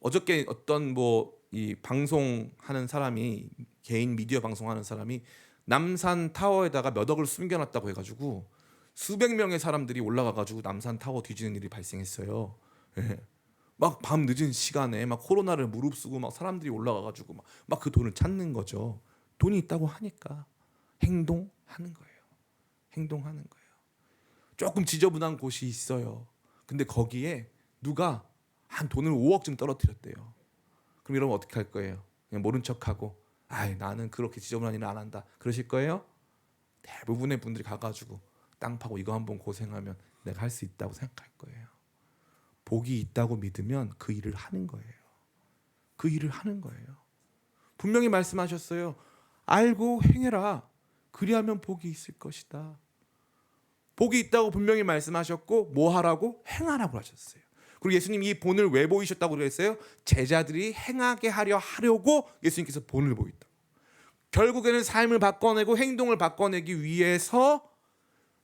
어저께 어떤 뭐 이 방송하는 사람이, 개인 미디어 방송하는 사람이 남산 타워에다가 몇 억을 숨겨놨다고 해가지고 수백 명의 사람들이 올라가가지고 남산 타워 뒤지는 일이 발생했어요. 예. 막 밤 늦은 시간에 막 코로나를 무릅쓰고 막 사람들이 올라가가지고 막 그 돈을 찾는 거죠. 돈이 있다고 하니까 행동하는 거예요. 행동하는 거예요. 조금 지저분한 곳이 있어요. 근데 거기에 누가 한 돈을 5억쯤 떨어뜨렸대요. 그럼 여러분 어떻게 할 거예요? 그냥 모른 척하고 나는 그렇게 지저분한 일은 안 한다 그러실 거예요? 대부분의 분들이 가가지고 땅 파고 이거 한번 고생하면 내가 할 수 있다고 생각할 거예요. 복이 있다고 믿으면 그 일을 하는 거예요. 그 일을 하는 거예요. 분명히 말씀하셨어요. 알고 행해라. 그리하면 복이 있을 것이다. 복이 있다고 분명히 말씀하셨고 뭐 하라고? 행하라고 하셨어요. 그리고 예수님 이 본을 왜 보이셨다고 그랬어요? 제자들이 행하게 하려고 예수님께서 본을 보였다. 결국에는 삶을 바꿔내고 행동을 바꿔내기 위해서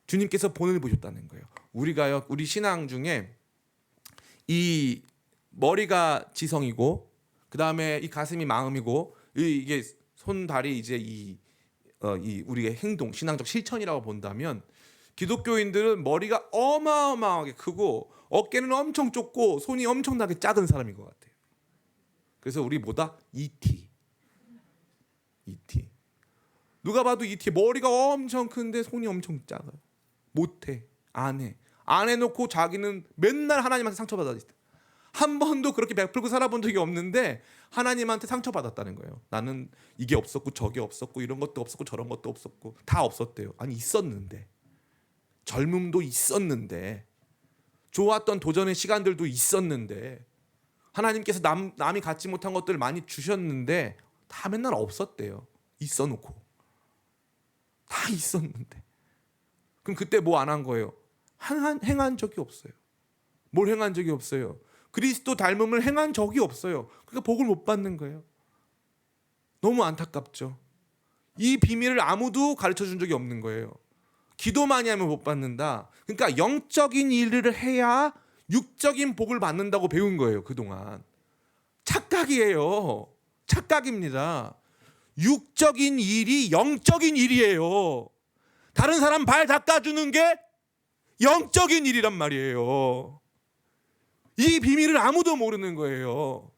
주님께서 본을 보셨다는 거예요. 우리가요, 우리 신앙 중에 이 머리가 지성이고 그 다음에 이 가슴이 마음이고 이게 손 다리 이제 이 우리의 행동 신앙적 실천이라고 본다면, 기독교인들은 머리가 어마어마하게 크고 어깨는 엄청 좁고 손이 엄청나게 작은 사람인 것 같아요. 그래서 우리보다 ET. 누가 봐도 ET. 머리가 엄청 큰데 손이 엄청 작아요. 못해. 안 해. 안 해놓고 자기는 맨날 하나님한테 상처받아 있다. 한 번도 그렇게 베풀고 살아본 적이 없는데 하나님한테 상처받았다는 거예요. 나는 이게 없었고 저게 없었고 이런 것도 없었고 저런 것도 없었고 다 없었대요. 아니 있었는데, 젊음도 있었는데, 좋았던 도전의 시간들도 있었는데, 하나님께서 남이 갖지 못한 것들을 많이 주셨는데 다 맨날 없었대요. 있어놓고 다 있었는데. 그럼 그때 뭐 안 한 거예요? 행한 적이 없어요. 뭘 행한 적이 없어요? 그리스도 닮음을 행한 적이 없어요. 그러니까 복을 못 받는 거예요. 너무 안타깝죠. 이 비밀을 아무도 가르쳐 준 적이 없는 거예요. 기도 많이 하면 못 받는다. 그러니까 영적인 일을 해야 육적인 복을 받는다고 배운 거예요. 그동안 착각이에요. 착각입니다. 육적인 일이 영적인 일이에요. 다른 사람 발 닦아주는 게 영적인 일이란 말이에요. 이 비밀을 아무도 모르는 거예요.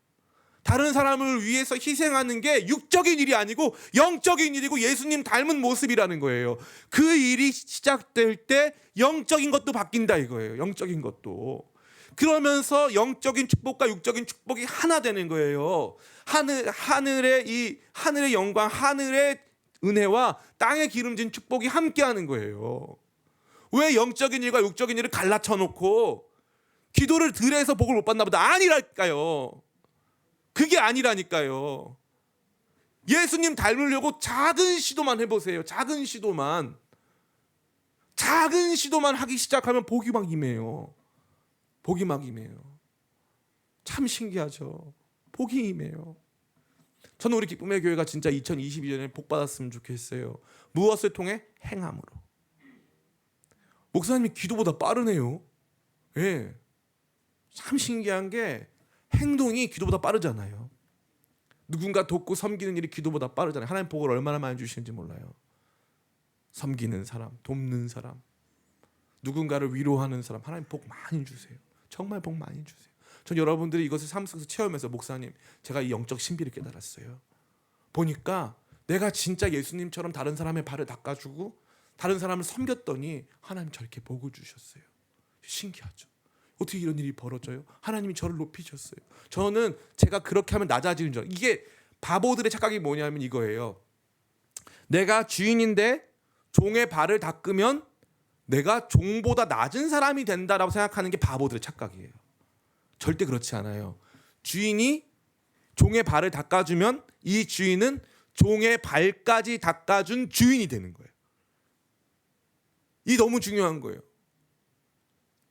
다른 사람을 위해서 희생하는 게 육적인 일이 아니고 영적인 일이고 예수님 닮은 모습이라는 거예요. 그 일이 시작될 때 영적인 것도 바뀐다 이거예요. 영적인 것도. 그러면서 영적인 축복과 육적인 축복이 하나 되는 거예요. 하늘의 영광, 하늘의 은혜와 땅에 기름진 축복이 함께하는 거예요. 왜 영적인 일과 육적인 일을 갈라쳐 놓고 기도를 덜 해서 복을 못 받나 보다. 아니랄까요. 그게 아니라니까요. 예수님 닮으려고 작은 시도만 해보세요. 작은 시도만 하기 시작하면 복이 막 임해요. 복이 막 임해요. 참 신기하죠. 복이 임해요. 저는 우리 기쁨의 교회가 진짜 2022년에 복 받았으면 좋겠어요. 무엇을 통해? 행함으로. 목사님이 기도보다 빠르네요. 예. 참 신기한 게 행동이 기도보다 빠르잖아요. 누군가 돕고 섬기는 일이 기도보다 빠르잖아요. 하나님 복을 얼마나 많이 주시는지 몰라요. 섬기는 사람, 돕는 사람, 누군가를 위로하는 사람, 하나님 복 많이 주세요. 정말 복 많이 주세요. 전 여러분들이 이것을 삶 속에서 체험해서 목사님, 제가 이 영적 신비를 깨달았어요. 보니까 내가 진짜 예수님처럼 다른 사람의 발을 닦아주고 다른 사람을 섬겼더니 하나님 저렇게 복을 주셨어요. 신기하죠. 어떻게 이런 일이 벌어져요? 하나님이 저를 높이셨어요. 저는 제가 그렇게 하면 낮아지는 줄. 이게 바보들의 착각이 뭐냐면 이거예요. 내가 주인인데 종의 발을 닦으면 내가 종보다 낮은 사람이 된다라고 생각하는 게 바보들의 착각이에요. 절대 그렇지 않아요. 주인이 종의 발을 닦아주면 이 주인은 종의 발까지 닦아준 주인이 되는 거예요. 이 너무 중요한 거예요.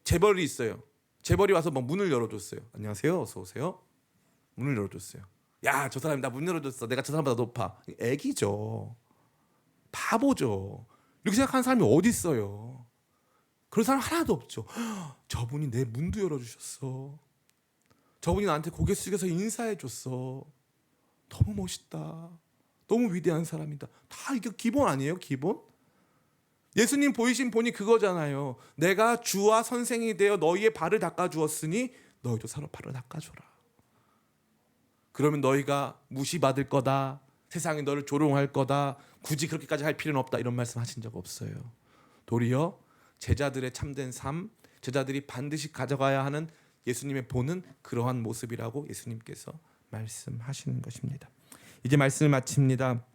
재벌이 있어요. 재벌이 와서 막 문을 열어줬어요. 안녕하세요, 어서 오세요. 문을 열어줬어요. 야, 저 사람이 나 문 열어줬어. 내가 저 사람보다 높아. 애기죠. 바보죠. 이렇게 생각하는 사람이 어디 있어요? 그런 사람 하나도 없죠. 저분이 내 문도 열어주셨어. 저분이 나한테 고개 숙여서 인사해줬어. 너무 멋있다. 너무 위대한 사람이다. 다 이게 기본 아니에요? 기본? 예수님 보이신 본이 그거잖아요. 내가 주와 선생이 되어 너희의 발을 닦아주었으니 너희도 서로 발을 닦아줘라. 그러면 너희가 무시받을 거다. 세상이 너를 조롱할 거다. 굳이 그렇게까지 할 필요는 없다. 이런 말씀 하신 적 없어요. 도리어 제자들의 참된 삶, 제자들이 반드시 가져가야 하는 예수님의 본은 그러한 모습이라고 예수님께서 말씀하시는 것입니다. 이제 말씀을 마칩니다.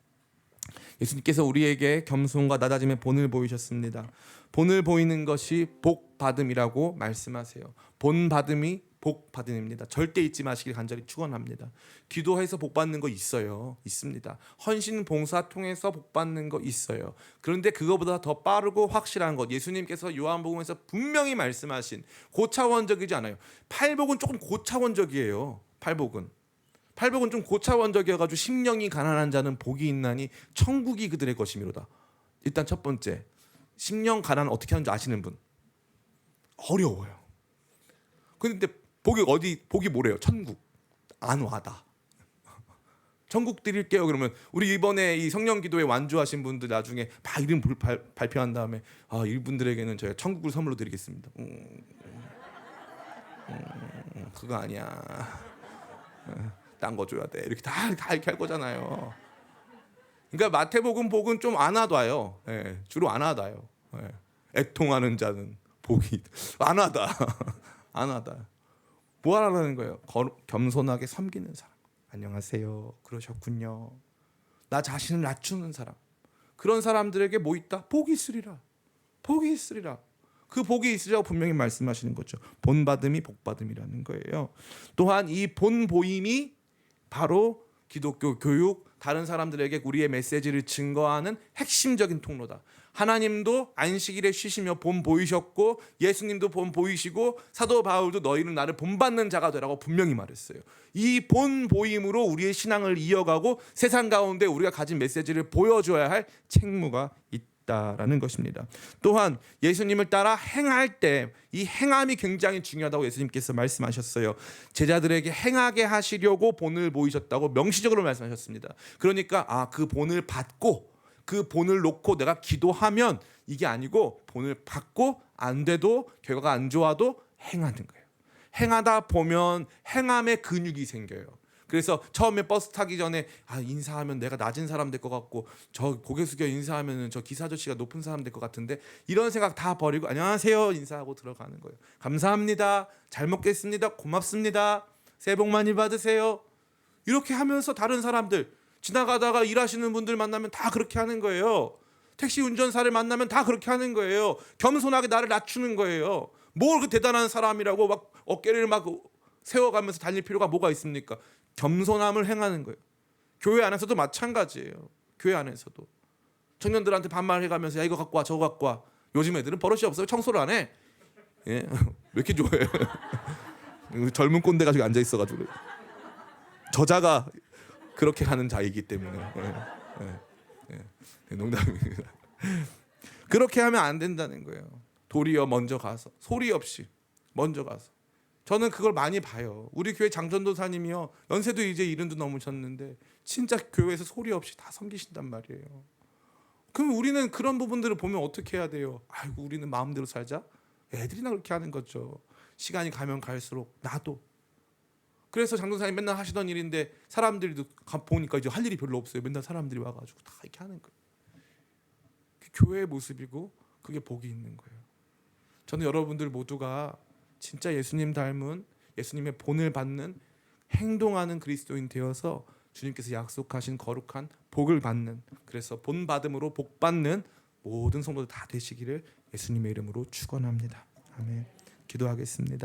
예수님께서 우리에게 겸손과 낮아짐의 본을 보이셨습니다. 본을 보이는 것이 복 받음이라고 말씀하세요. 본 받음이 복 받음입니다. 절대 잊지 마시길 간절히 축원합니다. 기도해서 복 받는 거 있어요. 있습니다. 헌신 봉사 통해서 복 받는 거 있어요. 그런데 그거보다 더 빠르고 확실한 것, 예수님께서 요한복음에서 분명히 말씀하신 고차원적이지 않아요. 팔복은 조금 고차원적이에요. 팔복은 좀 고차원적이어가지고 심령이 가난한 자는 복이 있나니 천국이 그들의 것이미로다. 일단 첫 번째, 심령 가난 어떻게 하는지 아시는 분? 어려워요. 근데 복이 뭐래요? 천국. 안 와다. 천국 드릴게요. 그러면 우리 이번에 이 성령기도에 완주하신 분들 나중에 막 이름 발표한 다음에 이분들에게는 저희가 천국을 선물로 드리겠습니다. 그거 아니야. 딴 거 줘야 돼. 이렇게 다 이렇게 할 거잖아요. 그러니까 마태복음 복은 좀 안 와닿아요. 예, 주로 안 와닿아요. 예. 애통하는 자는 복이 안 와닿아. 안 와닿아. 뭐 하라는 거예요? 겸손하게 섬기는 사람. 안녕하세요. 그러셨군요. 나 자신을 낮추는 사람. 그런 사람들에게 뭐 있다? 복이 있으리라. 복이 있으리라. 그 복이 있으리라고 분명히 말씀하시는 거죠. 본받음이 복받음이라는 거예요. 또한 이 본보임이 바로 기독교 교육, 다른 사람들에게 우리의 메시지를 증거하는 핵심적인 통로다. 하나님도 안식일에 쉬시며 본 보이셨고 예수님도 본 보이시고 사도 바울도 너희는 나를 본받는 자가 되라고 분명히 말했어요. 이 본 보임으로 우리의 신앙을 이어가고 세상 가운데 우리가 가진 메시지를 보여줘야 할 책무가 있다라는 것입니다. 또한 예수님을 따라 행할 때 이 행함이 굉장히 중요하다고 예수님께서 말씀하셨어요. 제자들에게 행하게 하시려고 본을 보이셨다고 명시적으로 말씀하셨습니다. 그러니까 그 본을 받고 그 본을 놓고 내가 기도하면 이게 아니고 본을 받고 안 돼도 결과가 안 좋아도 행하는 거예요. 행하다 보면 행함의 근육이 생겨요. 그래서 처음에 버스 타기 전에 인사하면 내가 낮은 사람 될 것 같고 저 고개 숙여 인사하면 저 기사 아저씨가 높은 사람 될 것 같은데 이런 생각 다 버리고 안녕하세요 인사하고 들어가는 거예요. 감사합니다. 잘 먹겠습니다. 고맙습니다. 새해 복 많이 받으세요. 이렇게 하면서 다른 사람들 지나가다가 일하시는 분들 만나면 다 그렇게 하는 거예요. 택시 운전사를 만나면 다 그렇게 하는 거예요. 겸손하게 나를 낮추는 거예요. 뭘 그 대단한 사람이라고 막 어깨를 막 세워가면서 달릴 필요가 뭐가 있습니까? 겸손함을 행하는 거예요. 교회 안에서도 마찬가지예요. 교회 안에서도 청년들한테 반말해가면서 야 이거 갖고 와 저거 갖고 와. 요즘 애들은 버릇이 없어요. 청소를 안 해. 예? 왜 이렇게 좋아해요? 젊은 꼰대 가지고 앉아 있어가지고 저자가 그렇게 하는 자이기 때문에 농담입니다. 그렇게 하면 안 된다는 거예요. 도리어 먼저 가서 소리 없이 먼저 가서 저는 그걸 많이 봐요. 우리 교회 장전도사님이요 연세도 이제 70도 넘으셨는데 진짜 교회에서 소리 없이 다 섬기신단 말이에요. 그럼 우리는 그런 부분들을 보면 어떻게 해야 돼요? 아이고 우리는 마음대로 살자. 애들이나 그렇게 하는 거죠. 시간이 가면 갈수록 나도. 그래서 장도사님 맨날 하시던 일인데 사람들도 보니까 이제 할 일이 별로 없어요. 맨날 사람들이 와가지고 다 이렇게 하는 거예요. 그게 교회의 모습이고 그게 복이 있는 거예요. 저는 여러분들 모두가 진짜 예수님 닮은 예수님의 본을 받는 행동하는 그리스도인 되어서 주님께서 약속하신 거룩한 복을 받는 그래서 본 받음으로 복 받는 모든 성도들 다 되시기를 예수님의 이름으로 축원합니다. 아멘. 기도하겠습니다.